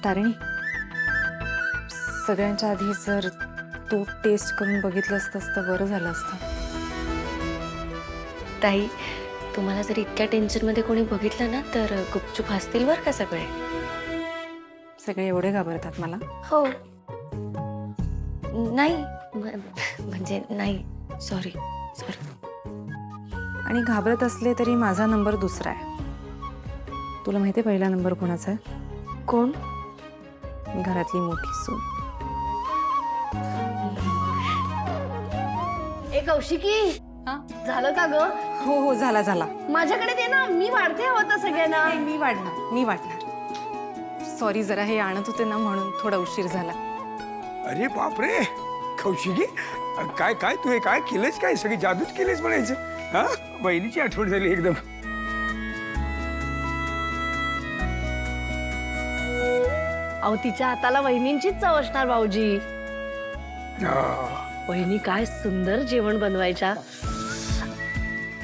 तारिणी, सगळ्यांच्या आधी जर तू टेस्ट करून बघितलं असतंस तर बरं झालं असतं. ताई, तुम्हाला जर इतक्या टेन्शनमध्ये कोणी बघितलं ना तर गुपचूप हसतील बरं का सगळे. सगळे एवढे घाबरतात मला. हो. नाही म्हणजे नाही, सॉरी. आणि घाबरत असले तरी माझा नंबर दुसरा आहे. तुला माहिती आहे पहिला नंबर कोणाचा आहे? कोण? घरातली मोठी सून. ए कौशिकी, झालं का ग? हो हो, झाला झाला. माझ्याकडे दे ना, मी वाढते हवं तर सगळ्यांना. मी वाढणार. सॉरी, जरा हे आणत होते ना म्हणून थोडा उशीर झाला. अरे बापरे कौशिकी, काय काय तू हे काय केलंस? काय सगळी जादूच केलीस म्हणायचं? हा, बहिणीची आठवण झाली एकदम. अहो तिच्या हाताला वहिनींचीच चव असणार भाऊजी. हा. वहिनी काय सुंदर जेवण बनवायच्या.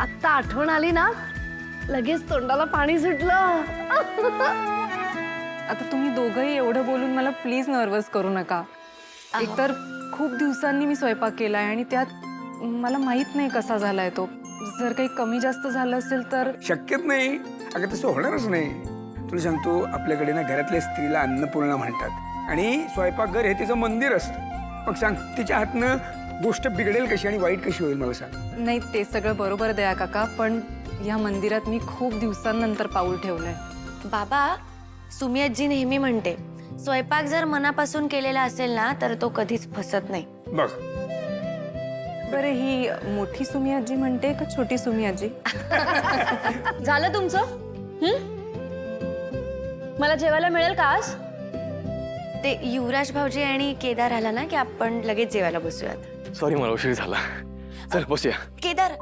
आत्ता आठवण आली ना, लगेच तोंडाला पाणी सुटलं. आता तुम्ही दोघंही एवढं बोलून मला प्लीज नर्वस करू नका. एकतर खूप दिवसांनी मी स्वयंपाक केलाय आणि त्यात मला माहित नाही कसा झालाय तो. जर काही कमी जास्त झालं असेल तर शक्यच नाही. अगं तसं होणारच नाही. तुला सांगतो, आपल्याकडे ना घरातल्या स्त्रीला अन्नपूर्णा म्हणतात आणि स्वयंपाकघर हे तिचं मंदिर असतं. मग सांग, तिच्या हातनं गोष्ट बिघडेल कशी आणि वाईट कशी होईल मला सांग. नाही, ते सगळं बरोबर दया काका, पण या मंदिरात मी खूप दिवसांनंतर पाऊल ठेवलंय. बाबा, सुमी आजी नेहमी म्हणते स्वयंपाक जर मनापासून केलेला असेल ना तर तो कधीच फसत नाही. बघ, बरं, ही मोठी सुमी आजी म्हणते का छोटी सुमी आजी? झालं तुमचं? मला जेवायला मिळेल का आज? ते युवराज भाऊजी आणि केदार आला ना की आपण लगेच जेवायला बसूयात. सॉरी, मला उशीर झाला. चल बसूया. केदार,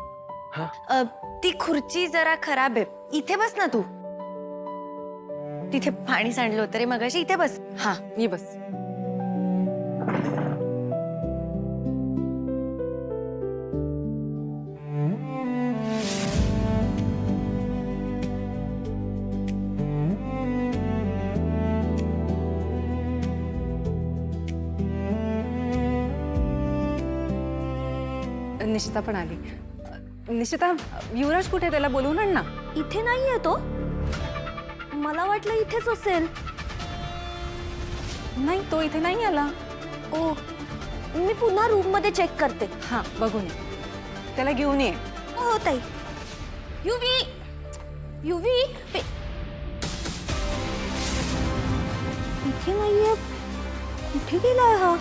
हा? ती खुर्ची जरा खराब आहे, इथे बस ना तू. तिथे पाणी सांडलं होतं रे मगाशी, इथे बस. हा, ये बस. निशिता पण आली. निशिता, युवराज कुठे? त्याला बोलवून आण ना. इथे नाहीये तो. मला वाटलं इथेच असेल. नाही, तो इथे नाही आला. ओ, मी पुन्हा रूम मध्ये चेक करते. हा, बघून ये. त्याला घेऊन ये. हो ताई. युवी, युवी, इथे नाहीये. कुठे गेलाय हा?